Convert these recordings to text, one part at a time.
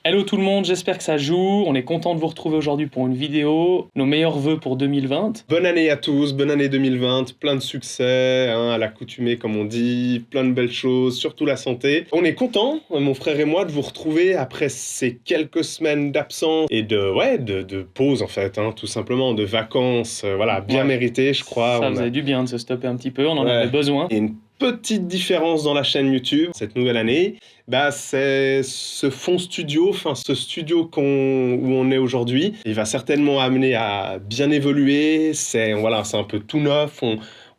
Hello tout le monde, j'espère que ça joue. On est content de vous retrouver aujourd'hui pour une vidéo. Nos meilleurs vœux pour 2020. Bonne année à tous, bonne année 2020, plein de succès, à l'accoutumée comme on dit, plein de belles choses, surtout la santé. On est content, mon frère et moi, de vous retrouver après ces quelques semaines d'absence et de pause en fait, tout simplement, de vacances, bien méritées, je crois. Ça faisait du bien de se stopper un petit peu, on en avait besoin. Et une petite différence dans la chaîne YouTube cette nouvelle année, c'est ce fond studio, ce studio où on est aujourd'hui. Il va certainement amener à bien évoluer. C'est un peu tout neuf.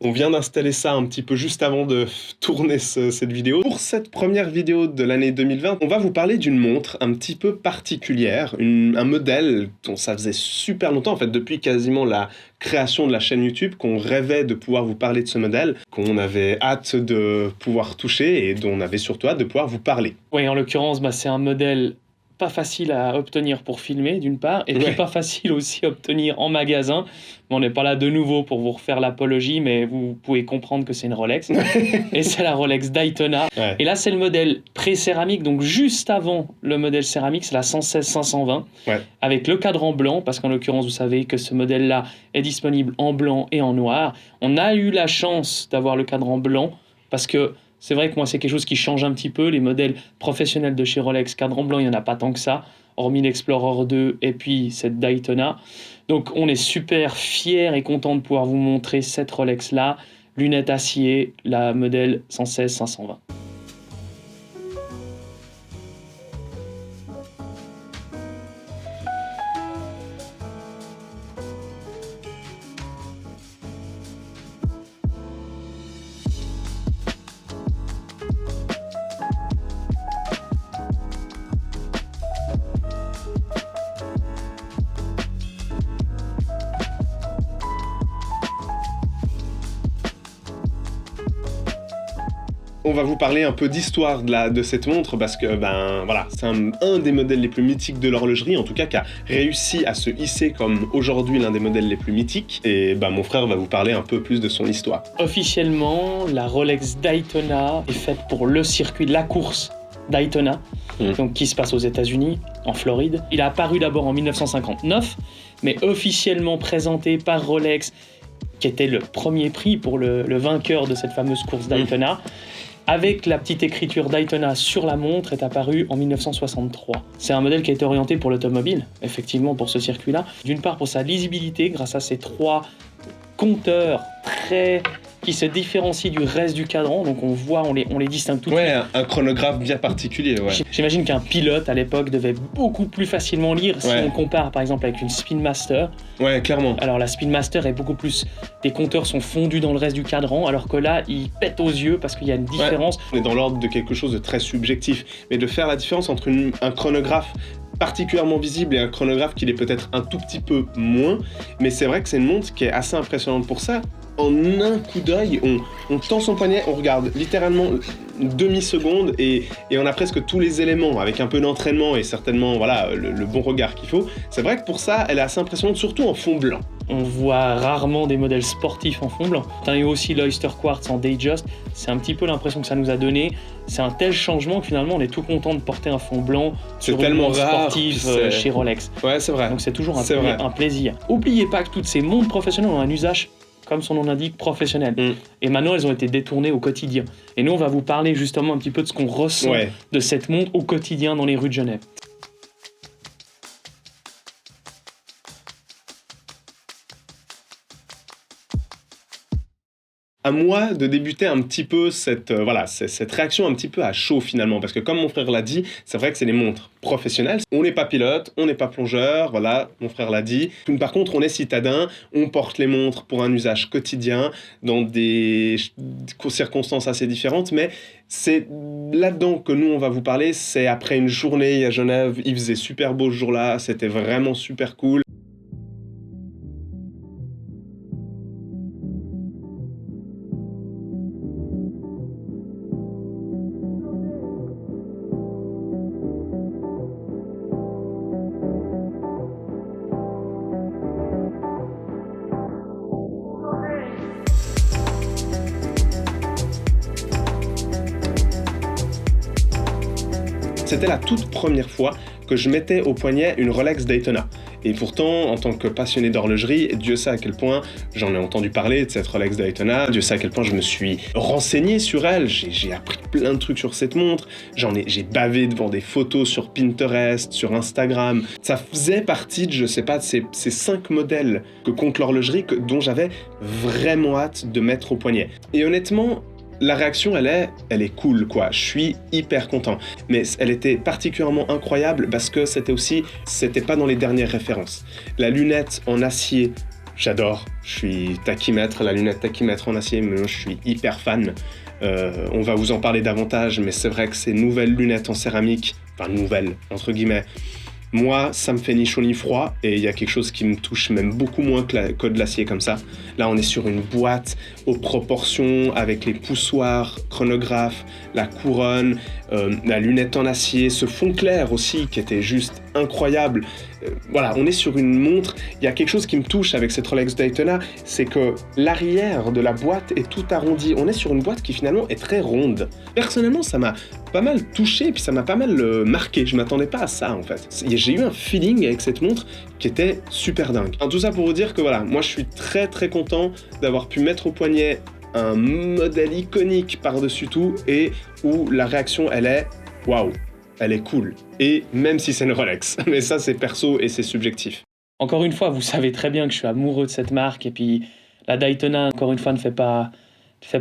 On vient d'installer ça un petit peu juste avant de tourner cette vidéo. Pour cette première vidéo de l'année 2020, on va vous parler d'une montre un petit peu particulière, un modèle dont ça faisait super longtemps, en fait, depuis quasiment la création de la chaîne YouTube, qu'on rêvait de pouvoir vous parler de ce modèle, qu'on avait hâte de pouvoir toucher et dont on avait surtout hâte de pouvoir vous parler. Oui, en l'occurrence, c'est un modèle pas facile à obtenir pour filmer, d'une part, et puis pas facile aussi à obtenir en magasin. On n'est pas là de nouveau pour vous refaire l'apologie, mais vous pouvez comprendre que c'est une Rolex. Et c'est la Rolex Daytona. Et là, c'est le modèle pré-céramique, donc juste avant le modèle céramique, c'est la 116-520, avec le cadran blanc, parce qu'en l'occurrence, vous savez que ce modèle-là est disponible en blanc et en noir. On a eu la chance d'avoir le cadran blanc, parce que c'est vrai que moi, c'est quelque chose qui change un petit peu. Les modèles professionnels de chez Rolex, cadran blanc, il n'y en a pas tant que ça, hormis l'Explorer 2 et puis cette Daytona. Donc, on est super fiers et contents de pouvoir vous montrer cette Rolex-là, lunettes acier, la modèle 116-520. On va vous parler un peu d'histoire de cette montre parce que c'est un des modèles les plus mythiques de l'horlogerie, en tout cas qui a réussi à se hisser comme aujourd'hui l'un des modèles les plus mythiques. Et mon frère va vous parler un peu plus de son histoire. Officiellement, la Rolex Daytona est faite pour le circuit de la course Daytona, donc qui se passe aux États-Unis, en Floride. Il a apparu d'abord en 1959, mais officiellement présenté par Rolex, qui était le premier prix pour le vainqueur de cette fameuse course Daytona. Avec la petite écriture Daytona sur la montre, est apparu en 1963. C'est un modèle qui a été orienté pour l'automobile, effectivement pour ce circuit-là. D'une part pour sa lisibilité, grâce à ces 3 compteurs qui se différencient du reste du cadran, donc on les distingue tout de suite. Un chronographe bien particulier. J'imagine qu'un pilote à l'époque devait beaucoup plus facilement lire si on compare par exemple avec une Spin Master. Ouais, clairement. Alors la Spin Master est beaucoup plus... Les compteurs sont fondus dans le reste du cadran, alors que là, ils pètent aux yeux parce qu'il y a une différence. On est dans l'ordre de quelque chose de très subjectif, mais de faire la différence entre un chronographe particulièrement visible et un chronographe qui l'est peut-être un tout petit peu moins, mais c'est vrai que c'est une montre qui est assez impressionnante pour ça. En un coup d'œil, on tend son poignet, on regarde littéralement une demi-seconde et on a presque tous les éléments avec un peu d'entraînement et certainement le bon regard qu'il faut. C'est vrai que pour ça, elle est assez impressionnante, surtout en fond blanc. On voit rarement des modèles sportifs en fond blanc. On a eu aussi l'Oyster Quartz en Datejust. C'est un petit peu l'impression que ça nous a donné. C'est un tel changement que finalement on est tout content de porter un fond blanc sur une montre sportive chez Rolex. Ouais, c'est vrai. Donc c'est toujours un plaisir. N'oubliez pas que toutes ces montres professionnelles ont un usage, comme son nom l'indique, professionnel. Et maintenant, elles ont été détournées au quotidien. Et nous, on va vous parler justement un petit peu de ce qu'on ressent de cette montre au quotidien dans les rues de Genève. À moi de débuter un petit peu cette réaction un petit peu à chaud finalement, parce que comme mon frère l'a dit, c'est vrai que c'est des montres professionnelles. On n'est pas pilote, on n'est pas plongeur, mon frère l'a dit. Par contre, on est citadin, on porte les montres pour un usage quotidien dans des circonstances assez différentes, mais c'est là-dedans que nous on va vous parler. C'est après une journée à Genève, il faisait super beau ce jour-là, c'était vraiment super cool. C'était la toute première fois que je mettais au poignet une Rolex Daytona. Et pourtant, en tant que passionné d'horlogerie, Dieu sait à quel point j'en ai entendu parler de cette Rolex Daytona, Dieu sait à quel point je me suis renseigné sur elle, j'ai appris plein de trucs sur cette montre, j'ai bavé devant des photos sur Pinterest, sur Instagram. Ça faisait partie de, je sais pas, de ces 5 modèles que compte l'horlogerie dont j'avais vraiment hâte de mettre au poignet. Et honnêtement, la réaction, elle est cool, quoi. Je suis hyper content. Mais elle était particulièrement incroyable parce que c'était pas dans les dernières références. La lunette en acier, j'adore. Je suis tachymètre, la lunette tachymètre en acier, mais je suis hyper fan. On va vous en parler davantage, mais c'est vrai que ces nouvelles lunettes en céramique, enfin nouvelles, entre guillemets, moi, ça me fait ni chaud ni froid, et il y a quelque chose qui me touche même beaucoup moins que de l'acier comme ça. Là, on est sur une boîte aux proportions, avec les poussoirs, chronographe, la couronne, la lunette en acier, ce fond clair aussi, qui était juste incroyable. Voilà, on est sur une montre. Il y a quelque chose qui me touche avec cette Rolex Daytona, c'est que l'arrière de la boîte est tout arrondi. On est sur une boîte qui finalement est très ronde. Personnellement, ça m'a pas mal touché, puis ça m'a pas mal marqué. Je m'attendais pas à ça en fait. J'ai eu un feeling avec cette montre qui était super dingue. Alors, tout ça pour vous dire que voilà, moi je suis très très content d'avoir pu mettre au poignet un modèle iconique par-dessus tout et où la réaction elle est waouh. Elle est cool. Et même si c'est une Rolex. Mais ça, c'est perso et c'est subjectif. Encore une fois, vous savez très bien que je suis amoureux de cette marque. Et puis, la Daytona, encore une fois, ne fait pas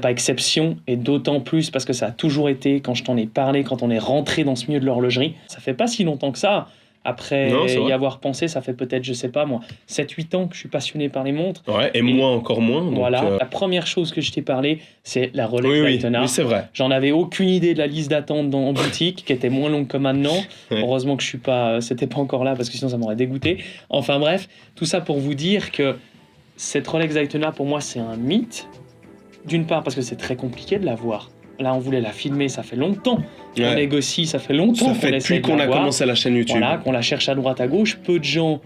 exception. Et d'autant plus parce que ça a toujours été, quand je t'en ai parlé, quand on est rentré dans ce milieu de l'horlogerie, ça fait pas si longtemps que ça. Après y avoir pensé, ça fait peut-être, je sais pas moi, 7-8 ans que je suis passionné par les montres. Ouais, et moi encore moins. Donc voilà, la première chose que je t'ai parlé, c'est la Rolex Daytona. Oui, c'est vrai. J'en avais aucune idée de la liste d'attente en boutique, qui était moins longue que maintenant. Ouais. Heureusement que c'était pas encore là, parce que sinon ça m'aurait dégoûté. Enfin bref, tout ça pour vous dire que cette Rolex Daytona, pour moi, c'est un mythe. D'une part, parce que c'est très compliqué de la voir. Là, on voulait la filmer, ça fait longtemps. On négocie, ça fait longtemps qu'on essaie de la voir. Ça fait depuis qu'on a commencé la chaîne YouTube. Voilà, qu'on la cherche à droite, à gauche. Peu de gens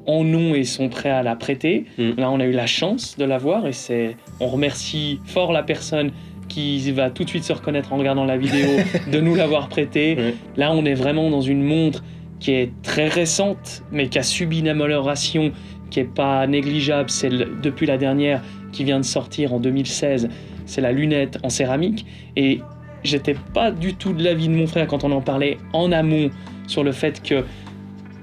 en ont et sont prêts à la prêter. Là, on a eu la chance de la voir et on remercie fort la personne qui va tout de suite se reconnaître en regardant la vidéo de nous l'avoir prêtée. Là, on est vraiment dans une montre qui est très récente, mais qui a subi une amélioration qui n'est pas négligeable. C'est depuis la dernière qui vient de sortir en 2016. C'est la lunette en céramique. Et j'étais pas du tout de l'avis de mon frère quand on en parlait en amont sur le fait que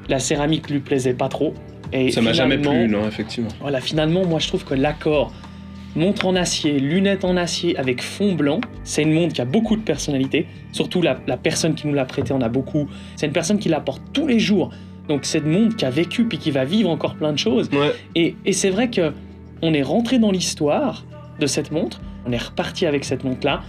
la céramique lui plaisait pas trop. Et ça m'a jamais plu, non, effectivement. Voilà, finalement, moi je trouve que l'accord montre en acier, lunette en acier avec fond blanc, c'est une montre qui a beaucoup de personnalité. Surtout la personne qui nous l'a prêtée en a beaucoup. C'est une personne qui la porte tous les jours. Donc c'est une montre qui a vécu puis qui va vivre encore plein de choses. Ouais. Et c'est vrai que on est rentré dans l'histoire de cette montre. On est reparti avec cette montre-là.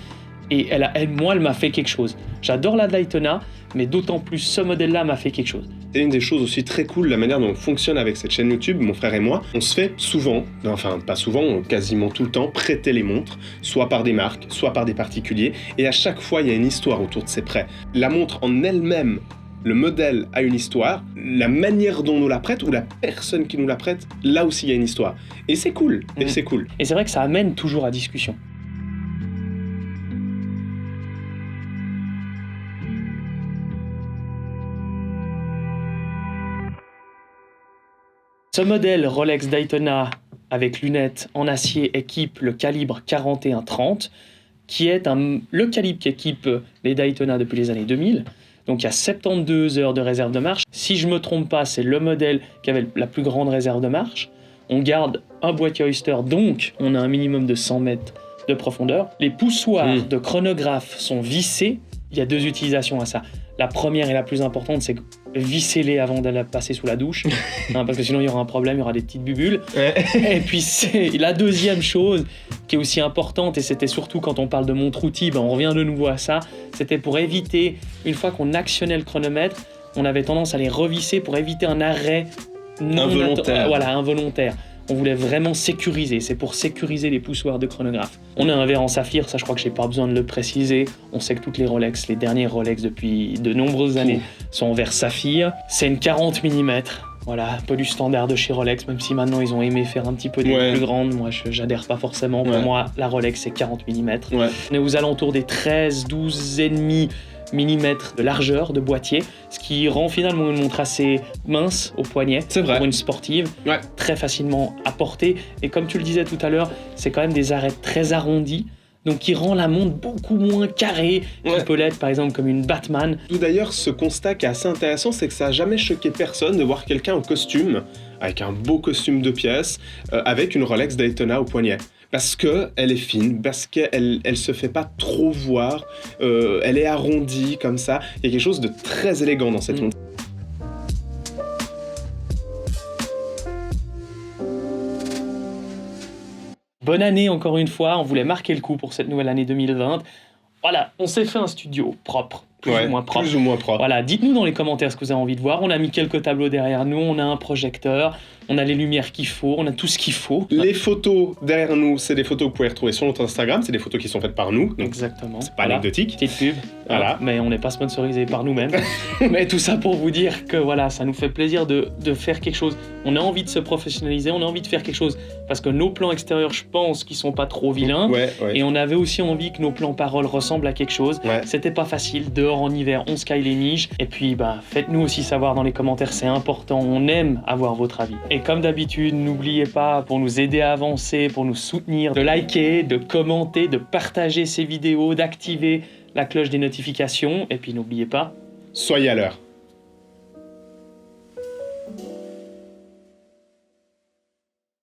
Et moi, elle m'a fait quelque chose. J'adore la Daytona, mais d'autant plus ce modèle-là m'a fait quelque chose. C'est une des choses aussi très cool, la manière dont on fonctionne avec cette chaîne YouTube, mon frère et moi. On se fait souvent, enfin pas souvent, quasiment tout le temps, prêter les montres, soit par des marques, soit par des particuliers. Et à chaque fois, il y a une histoire autour de ces prêts. La montre en elle-même, le modèle a une histoire. La manière dont on nous la prête, ou la personne qui nous la prête, là aussi, il y a une histoire. Et c'est cool, et c'est cool. Et c'est vrai que ça amène toujours à discussion. Ce modèle Rolex Daytona avec lunettes en acier équipe le calibre 41-30, qui est le calibre qui équipe les Daytona depuis les années 2000. Donc il y a 72 heures de réserve de marche. Si je ne me trompe pas, c'est le modèle qui avait la plus grande réserve de marche. On garde un boîtier Oyster, donc on a un minimum de 100 mètres de profondeur. Les poussoirs de chronographe sont vissés. Il y a 2 utilisations à ça. La première et la plus importante, c'est vissez-les avant de la passer sous la douche, parce que sinon il y aura un problème, il y aura des petites bubules. Et puis c'est la deuxième chose qui est aussi importante, et c'était surtout quand on parle de montre-outil, on revient de nouveau à ça, c'était pour éviter, une fois qu'on actionnait le chronomètre, on avait tendance à les revisser pour éviter un arrêt involontaire. On voulait vraiment sécuriser, c'est pour sécuriser les poussoirs de chronographe. On a un verre en saphir, ça je crois que j'ai pas besoin de le préciser. On sait que toutes les Rolex, les dernières Rolex depuis de nombreuses années, sont en verre saphir. C'est une 40 mm, voilà, un peu du standard de chez Rolex, même si maintenant ils ont aimé faire un petit peu des plus grandes. Moi j'adhère pas forcément, pour moi la Rolex c'est 40 mm. On est aux alentours des 13, 12 et demi mm de largeur de boîtier, ce qui rend finalement une montre assez mince au poignet. C'est vrai. Pour une sportive, Ouais. très facilement à porter. Et comme tu le disais tout à l'heure, c'est quand même des arêtes très arrondies, donc qui rend la montre beaucoup moins carrée Ouais. qu'il peut l'être par exemple comme une Batman. D'où d'ailleurs ce constat qui est assez intéressant, c'est que ça n'a jamais choqué personne de voir quelqu'un en costume, avec un beau costume de pièces, avec une Rolex Daytona au poignet. Parce qu'elle est fine, parce qu'elle se fait pas trop voir, elle est arrondie comme ça. Il y a quelque chose de très élégant dans cette montre. Bonne année encore une fois, on voulait marquer le coup pour cette nouvelle année 2020. Voilà, on s'est fait un studio propre, plus ou moins propre. Plus ou moins propre. Voilà, dites-nous dans les commentaires ce que vous avez envie de voir. On a mis quelques tableaux derrière nous, on a un projecteur, on a les lumières qu'il faut, on a tout ce qu'il faut. Les photos derrière nous, c'est des photos que vous pouvez retrouver sur notre Instagram, c'est des photos qui sont faites par nous, donc Exactement. c'est pas anecdotique. Petite pub, Voilà. hein, mais on n'est pas sponsorisé par nous-mêmes. Mais tout ça pour vous dire que voilà, ça nous fait plaisir de faire quelque chose. On a envie de se professionnaliser, on a envie de faire quelque chose parce que nos plans extérieurs, je pense, qu'ils sont pas trop vilains. Ouais. Et on avait aussi envie que nos plans paroles ressemblent à quelque chose. Ouais. C'était pas facile, dehors en hiver, on sky les niches. Et puis, faites-nous aussi savoir dans les commentaires, c'est important, on aime avoir votre avis. Et comme d'habitude, n'oubliez pas, pour nous aider à avancer, pour nous soutenir, de liker, de commenter, de partager ces vidéos, d'activer la cloche des notifications. Et puis n'oubliez pas, Soyez à l'heure.